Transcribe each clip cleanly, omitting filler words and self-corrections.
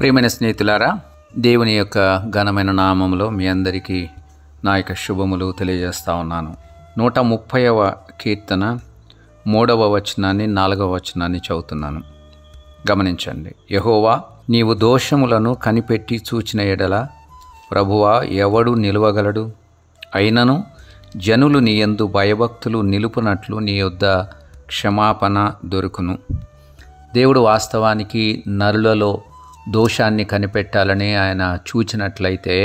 ప్రియమైన స్నేహితులారా, దేవుని యొక్క ఘనమైన నామములో మీ అందరికీ నా యొక్క శుభములు తెలియజేస్తా ఉన్నాను. 130వ కీర్తన 3వ వచనాన్ని 4వ వచనాన్ని చదువుతున్నాను. గమనించండి. యెహోవా, నీవు దోషములను కనిపెట్టి చూచిన ఎడల ప్రభువా ఎవడు నిలువగలడు? అయినను జనులు నీ యందు భయభక్తులు నిలుపునట్లు నీ యొద్ద క్షమాపణ దొరుకును. దేవుడు వాస్తవానికి నరులలో దోషాన్ని కనిపెట్టాలని ఆయన చూచినట్లయితే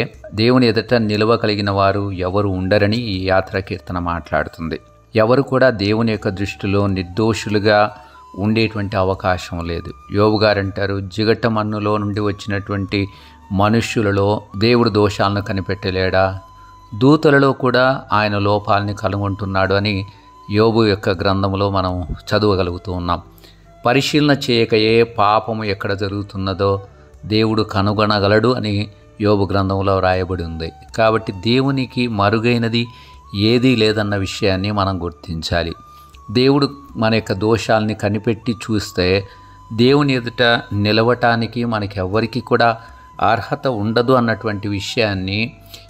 దేవుని ఎదుట నిలవగలిగిన వారు ఎవరు ఉండరని ఈ యాత్ర కీర్తన మాట్లాడుతుంది. ఎవరు కూడా దేవుని యొక్క దృష్టిలో నిర్దోషులుగా ఉండేటువంటి అవకాశం లేదు. యోబు గారు అంటారు, జిగట మన్నులో నుండి వచ్చినటువంటి మనుష్యులలో దేవుడు దోషాలను కనిపెట్టలేడా? దూతలలో కూడా ఆయన లోపాలని కనుగొంటున్నాడు అని యోబు యొక్క గ్రంథంలో మనం చదవగలుగుతూ ఉన్నాం. పరిశీలన చేయకయే పాపము ఎక్కడ జరుగుతున్నదో దేవుడు కనుగొనగలడు అని యోబు గ్రంథంలో రాయబడి ఉంది. కాబట్టి దేవునికి మరుగైనది ఏదీ లేదన్న విషయాన్ని మనం గుర్తించాలి. దేవుడు మన యొక్క దోషాలని కనిపెట్టి చూస్తే దేవుని ఎదుట నిలవటానికి మనకి ఎవ్వరికి కూడా అర్హత ఉండదు అన్నటువంటి విషయాన్ని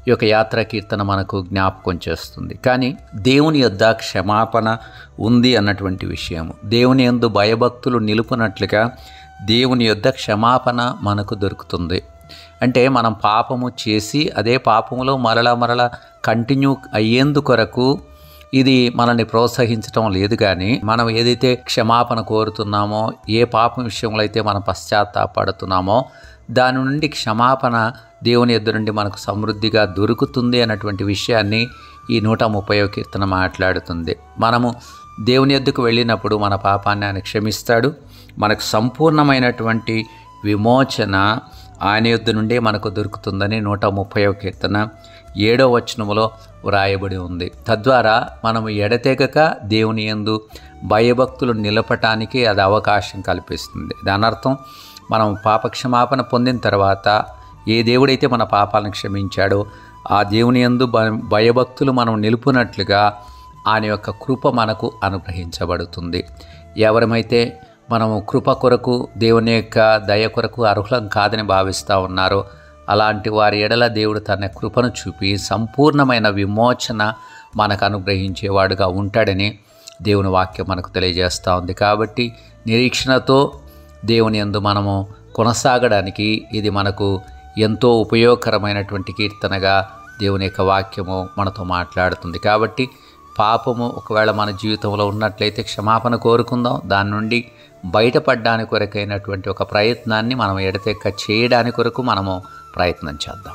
ఈ యొక్క యాత్రా కీర్తన మనకు జ్ఞాపకం చేస్తుంది. కానీ దేవుని యొద్ద క్షమాపణ ఉంది అన్నటువంటి విషయము, దేవుని యందు భయభక్తులు నిలుపునట్లుగా దేవుని యొద్ద క్షమాపణ మనకు దొరుకుతుంది. అంటే మనం పాపము చేసి అదే పాపములో మరలా కంటిన్యూ అయ్యేందు కొరకు ఇది మనల్ని ప్రోత్సహించడం లేదు. కానీ మనం ఏదైతే క్షమాపణ కోరుతున్నామో, ఏ పాపం విషయంలో అయితే మనం పశ్చాత్తాపడుతున్నామో దాని నుండి క్షమాపణ దేవుని యొద్ద నుండి మనకు సమృద్ధిగా దొరుకుతుంది అన్నటువంటి విషయాన్ని ఈ 130వ కీర్తన మాట్లాడుతుంది. మనము దేవుని యొద్దకు వెళ్ళినప్పుడు మన పాపాన్ని ఆయన క్షమిస్తాడు. మనకు సంపూర్ణమైనటువంటి విమోచన ఆయన యొద్ద నుండే మనకు దొరుకుతుందని 130వ కీర్తన 7వ వచనములో వ్రాయబడి ఉంది. తద్వారా మనము ఎడతెగక దేవుని యందు భయభక్తులు నిలపటానికి అది అవకాశం కల్పిస్తుంది. దాని అర్థం మనం పాపక్షమాపణ పొందిన తర్వాత ఏ దేవుడైతే మన పాపాలను క్షమించాడో ఆ దేవుని యందు భయభక్తులు మనం నిలుపునట్లుగా ఆయన యొక్క కృప మనకు అనుగ్రహించబడుతుంది. ఎవరమైతే మనము కృప కొరకు దేవుని యొక్క దయ కొరకు అర్హులం కాదని భావిస్తూ ఉన్నారో అలాంటి వారి ఎడల దేవుడు తన కృపను చూపి సంపూర్ణమైన విమోచన మనకు అనుగ్రహించేవాడుగా ఉంటాడని దేవుని వాక్యం మనకు తెలియజేస్తూ ఉంది. కాబట్టి నిరీక్షణతో దేవుని యందు మనము కొనసాగడానికి ఇది మనకు ఎంతో ఉపయోగకరమైనటువంటి కీర్తనగా దేవుని యొక్క వాక్యము మనతో మాట్లాడుతుంది. కాబట్టి పాపము ఒకవేళ మన జీవితంలో ఉన్నట్లయితే క్షమాపణ కోరుకుందాం. దాని నుండి బయటపడడానికి కొరకైనటువంటి ఒక ప్రయత్నాన్ని మనం ఎడతెక్క చేయడానికి కొరకు మనము ప్రయత్నం చేద్దాం.